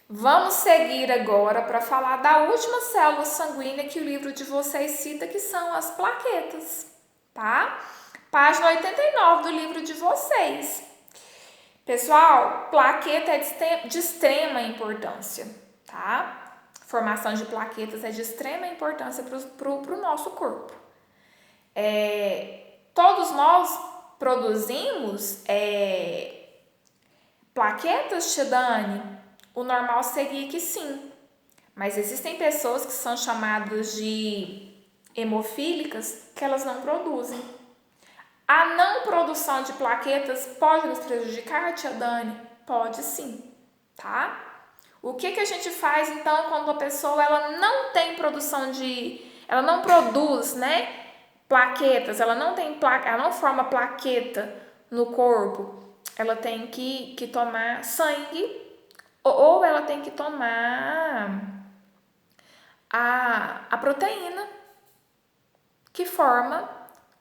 Vamos seguir agora para falar da última célula sanguínea que o livro de vocês cita, que são as plaquetas, tá? Página 89 do livro de vocês. Pessoal, plaqueta é de extrema importância, tá? Formação de plaquetas é de extrema importância para o nosso corpo. Todos nós produzimos plaquetas, Shedane? O normal seria que sim, mas existem pessoas que são chamadas de hemofílicas que elas não produzem. A não produção de plaquetas pode nos prejudicar, tia Dani? Pode sim, tá? O que a gente faz então quando a pessoa ela não tem produção ela não produz, né, plaquetas, ela não forma plaqueta no corpo, ela tem que tomar sangue ou ela tem que tomar a proteína que forma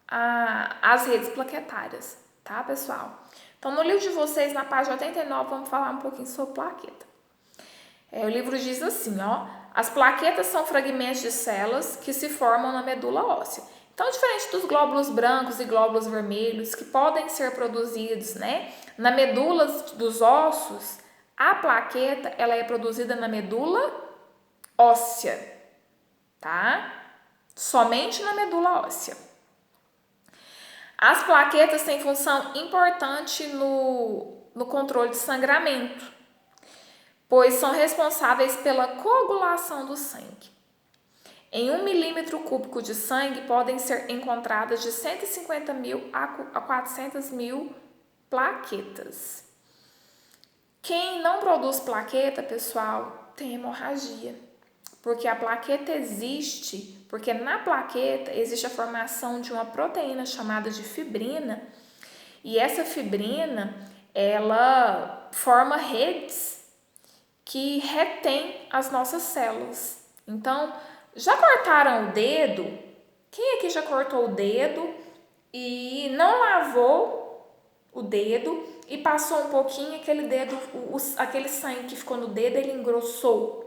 as redes plaquetárias, tá, pessoal? Então, no livro de vocês, na página 89, vamos falar um pouquinho sobre plaqueta. O livro diz assim, ó, as plaquetas são fragmentos de células que se formam na medula óssea. Então, diferente dos glóbulos brancos e glóbulos vermelhos que podem ser produzidos, né, na medula dos ossos, a plaqueta ela é produzida na medula óssea, tá? Somente na medula óssea. As plaquetas têm função importante no controle de sangramento, pois são responsáveis pela coagulação do sangue. Em 1 milímetro cúbico de sangue podem ser encontradas de 150 mil a 400 mil plaquetas. Quem não produz plaqueta, pessoal, tem hemorragia. Porque a plaqueta existe, porque na plaqueta existe a formação de uma proteína chamada de fibrina, e essa fibrina, ela forma redes que retém as nossas células. Então, já cortaram o dedo? Quem aqui já cortou o dedo e não lavou o dedo e passou um pouquinho, aquele sangue que ficou no dedo, ele engrossou?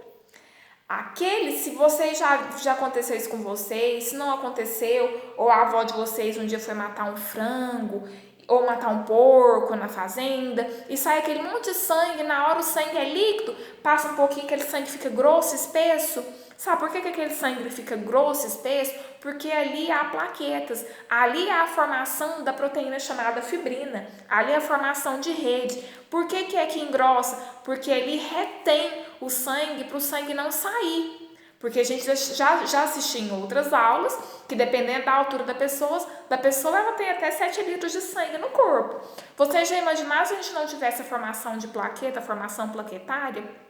Se vocês já aconteceu isso com vocês, se não aconteceu, ou a avó de vocês um dia foi matar um frango, ou matar um porco na fazenda, e sai aquele monte de sangue, na hora o sangue é líquido, passa um pouquinho, aquele sangue fica grosso, espesso. Sabe por que aquele sangue fica grosso, espesso? Porque ali há plaquetas, ali há a formação da proteína chamada fibrina, ali há a formação de rede. Por que é que engrossa? Porque ele retém o sangue para o sangue não sair. Porque a gente já assistiu em outras aulas que, dependendo da altura da pessoa ela tem até 7 litros de sangue no corpo. Você já imaginou se a gente não tivesse a formação de plaqueta, a formação plaquetária?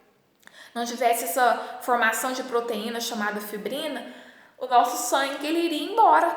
Não tivesse essa formação de proteína chamada fibrina, o nosso sangue ele iria embora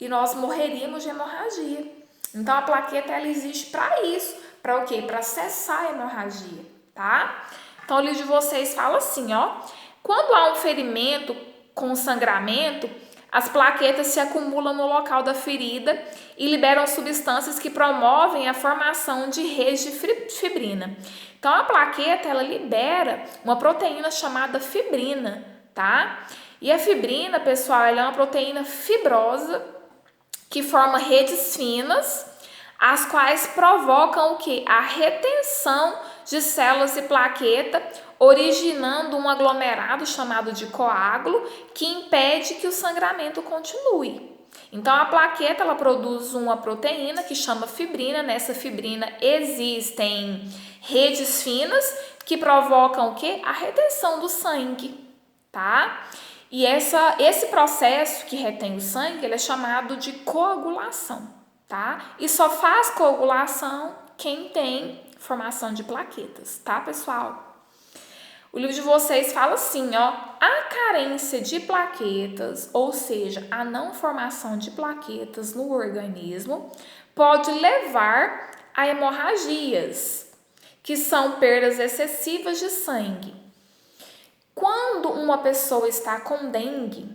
e nós morreríamos de hemorragia. Então a plaqueta ela existe para isso, para o quê? Para cessar a hemorragia, tá? Então o livro de vocês fala assim, ó, quando há um ferimento com sangramento, as plaquetas se acumulam no local da ferida e liberam substâncias que promovem a formação de redes de fibrina. Então, a plaqueta, ela libera uma proteína chamada fibrina, tá? E a fibrina, pessoal, ela é uma proteína fibrosa que forma redes finas, as quais provocam o quê? A retenção de células e plaqueta, originando um aglomerado chamado de coágulo, que impede que o sangramento continue. Então, a plaqueta ela produz uma proteína que chama fibrina. Nessa fibrina existem redes finas que provocam o quê? A retenção do sangue, tá? E esse processo que retém o sangue, ele é chamado de coagulação, tá? E só faz coagulação quem tem formação de plaquetas, tá, pessoal? O livro de vocês fala assim, ó, a carência de plaquetas, ou seja, a não formação de plaquetas no organismo, pode levar a hemorragias, que são perdas excessivas de sangue. Quando uma pessoa está com dengue,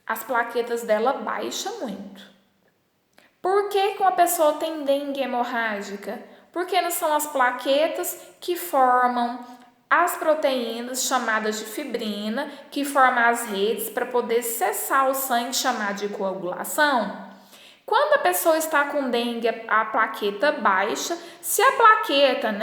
as plaquetas dela baixam muito. Por que uma pessoa tem dengue hemorrágica? Porque não são as plaquetas que formam as proteínas chamadas de fibrina, que formam as redes para poder cessar o sangue, chamado de coagulação. Quando a pessoa está com dengue, a plaqueta baixa, se a plaqueta,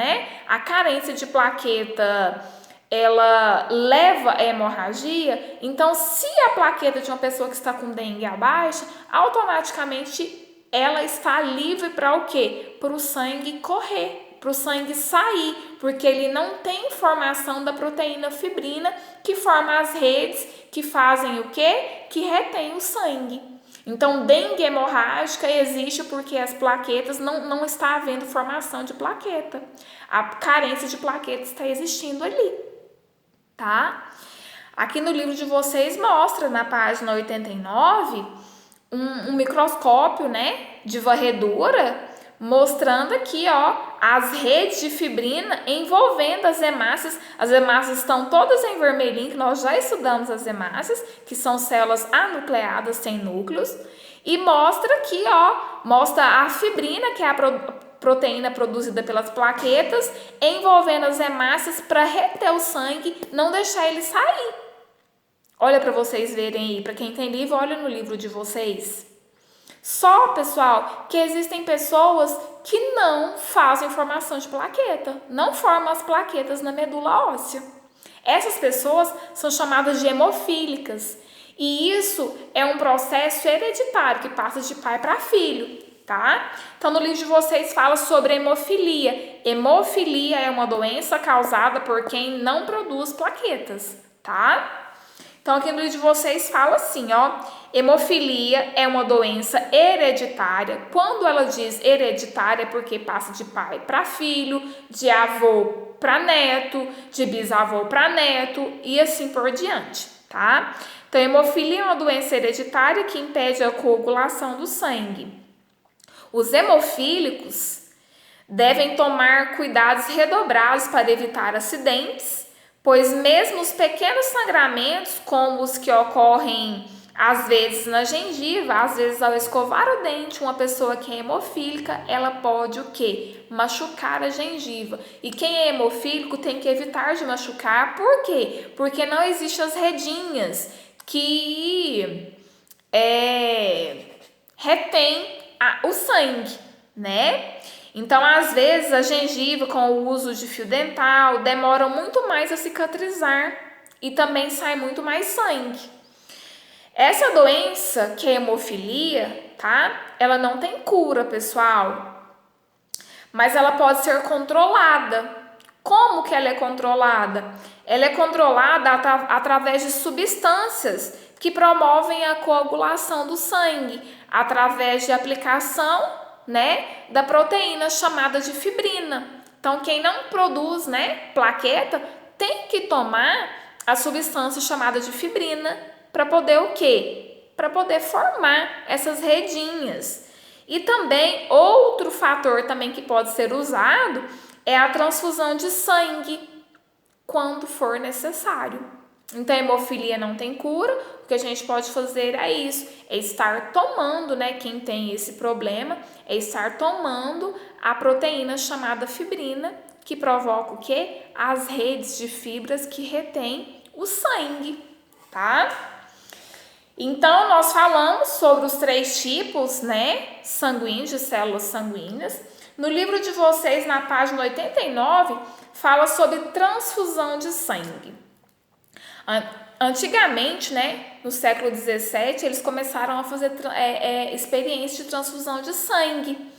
a carência de plaqueta, ela leva a hemorragia, então se a plaqueta de uma pessoa que está com dengue é baixa, automaticamente ela está livre para o quê? Para o sangue correr, para o sangue sair, porque ele não tem formação da proteína fibrina, que forma as redes, que fazem o quê? Que retém o sangue. Então, dengue hemorrágica existe porque as plaquetas não está havendo formação de plaqueta. A carência de plaqueta está existindo ali, tá? Aqui no livro de vocês mostra, na página 89, um microscópio, de varredura, mostrando aqui, as redes de fibrina envolvendo as hemácias. As hemácias estão todas em vermelhinho, que nós já estudamos as hemácias, que são células anucleadas sem núcleos. E mostra aqui, mostra a fibrina, que é a proteína produzida pelas plaquetas, envolvendo as hemácias para reter o sangue, não deixar ele sair. Olha para vocês verem aí, para quem tem livro, olha no livro de vocês. Só, pessoal, que existem pessoas que não fazem formação de plaqueta, não formam as plaquetas na medula óssea. Essas pessoas são chamadas de hemofílicas. E isso é um processo hereditário que passa de pai para filho, tá? Então, no livro de vocês fala sobre hemofilia. Hemofilia é uma doença causada por quem não produz plaquetas, tá? Então, aqui no livro de vocês fala assim, hemofilia é uma doença hereditária. Quando ela diz hereditária, é porque passa de pai para filho, de avô para neto, de bisavô para neto e assim por diante, tá? Então, hemofilia é uma doença hereditária que impede a coagulação do sangue. Os hemofílicos devem tomar cuidados redobrados para evitar acidentes, pois mesmo os pequenos sangramentos, como os que ocorrem às vezes na gengiva, às vezes ao escovar o dente, uma pessoa que é hemofílica, ela pode o quê? Machucar a gengiva. E quem é hemofílico tem que evitar de machucar, por quê? Porque não existem as redinhas que retém o sangue, Então, às vezes, a gengiva, com o uso de fio dental, demora muito mais a cicatrizar e também sai muito mais sangue. Essa doença, que é a hemofilia, tá? Ela não tem cura, pessoal, mas ela pode ser controlada. Como que ela é controlada? Ela é controlada através de substâncias que promovem a coagulação do sangue, através de aplicação da proteína chamada de fibrina. Então, quem não produz, plaqueta, tem que tomar a substância chamada de fibrina para poder o quê? Para poder formar essas redinhas. E também, outro fator também que pode ser usado é a transfusão de sangue quando for necessário. Então, a hemofilia não tem cura. O que a gente pode fazer é isso, é estar tomando, quem tem esse problema, é estar tomando a proteína chamada fibrina, que provoca o quê? As redes de fibras que retêm o sangue, tá? Então, nós falamos sobre os 3 tipos, sanguíneos, de células sanguíneas. No livro de vocês, na página 89, fala sobre transfusão de sangue. Antigamente, no século 17, eles começaram a fazer experiências de transfusão de sangue.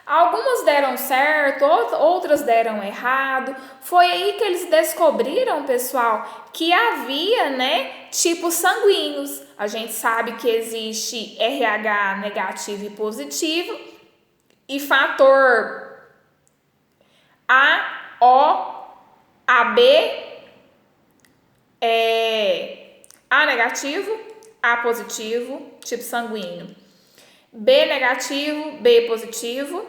Algumas deram certo, outras deram errado. Foi aí que eles descobriram, pessoal, que havia, tipos sanguíneos. A gente sabe que existe RH negativo e positivo e fator A, O, AB, A negativo, A positivo, tipo sanguíneo. B negativo, B positivo,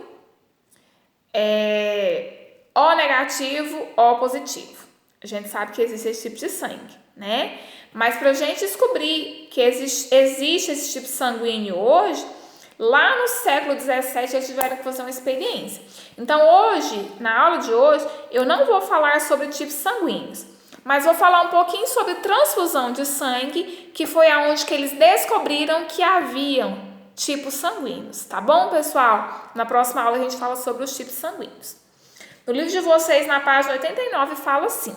O negativo, O positivo. A gente sabe que existe esse tipo de sangue, Mas para a gente descobrir que existe esse tipo sanguíneo hoje, lá no século XVII eles tiveram que fazer uma experiência. Então hoje, na aula de hoje, eu não vou falar sobre tipos sanguíneos, mas vou falar um pouquinho sobre transfusão de sangue, que foi aonde que eles descobriram que haviam tipos sanguíneos, tá bom, pessoal? Na próxima aula a gente fala sobre os tipos sanguíneos. No livro de vocês, na página 89, fala assim: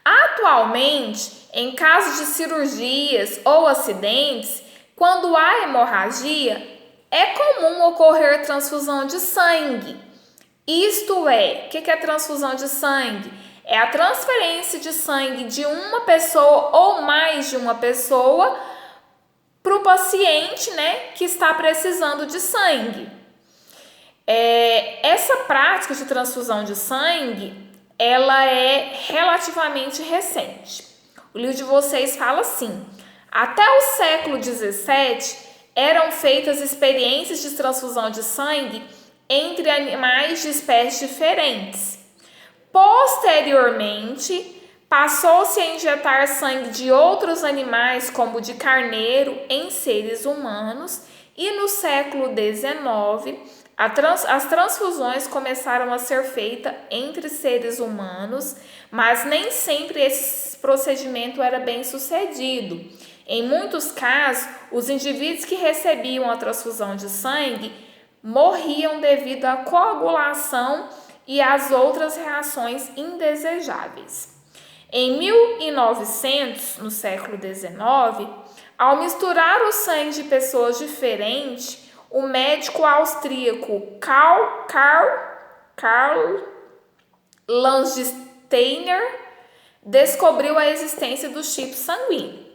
atualmente, em casos de cirurgias ou acidentes, quando há hemorragia, é comum ocorrer transfusão de sangue. Isto é, o que é transfusão de sangue? É a transferência de sangue de uma pessoa ou mais de uma pessoa para o paciente, né, que está precisando de sangue. Essa prática de transfusão de sangue, ela é relativamente recente. O livro de vocês fala assim: até o século XVII eram feitas experiências de transfusão de sangue entre animais de espécies diferentes. Posteriormente, passou-se a injetar sangue de outros animais, como de carneiro, em seres humanos, e no século XIX, as transfusões começaram a ser feitas entre seres humanos, mas nem sempre esse procedimento era bem sucedido. Em muitos casos, os indivíduos que recebiam a transfusão de sangue morriam devido à coagulação e às outras reações indesejáveis. Em 1900, no século XIX, ao misturar o sangue de pessoas diferentes, o médico austríaco Karl Landsteiner descobriu a existência dos tipos sanguíneos.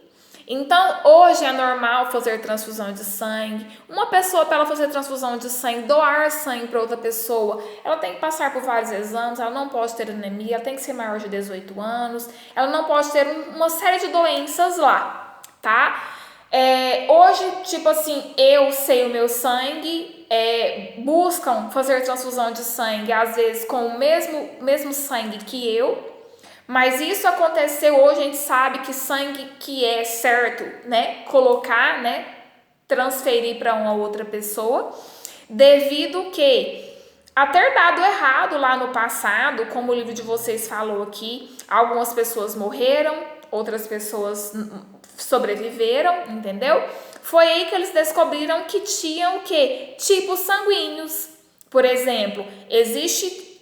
Então, hoje é normal fazer transfusão de sangue. Uma pessoa, para ela fazer transfusão de sangue, doar sangue para outra pessoa, ela tem que passar por vários exames, ela não pode ter anemia, ela tem que ser maior de 18 anos, ela não pode ter uma série de doenças lá, tá? Hoje, tipo assim, eu sei o meu sangue, buscam fazer transfusão de sangue, às vezes com o mesmo sangue que eu, mas isso aconteceu hoje, a gente sabe que sangue que é certo, né, colocar, né, transferir para uma outra pessoa, devido que a ter dado errado lá no passado, como o livro de vocês falou aqui, algumas pessoas morreram, outras pessoas sobreviveram, entendeu? Foi aí que eles descobriram que tinham o quê? Tipos sanguíneos. Por exemplo, existem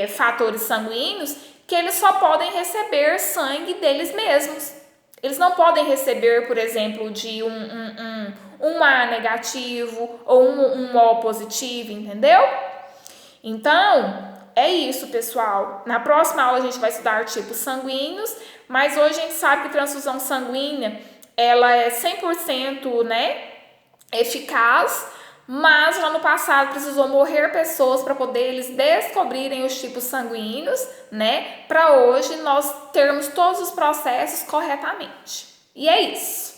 fatores sanguíneos que eles só podem receber sangue deles mesmos. Eles não podem receber, por exemplo, de um A negativo ou um O positivo, entendeu? Então, é isso, pessoal. Na próxima aula a gente vai estudar tipos sanguíneos, mas hoje a gente sabe que transfusão sanguínea, ela é 100%, né, eficaz, mas lá no passado precisou morrer pessoas para poder eles descobrirem os tipos sanguíneos, né, para hoje nós termos todos os processos corretamente. E é isso.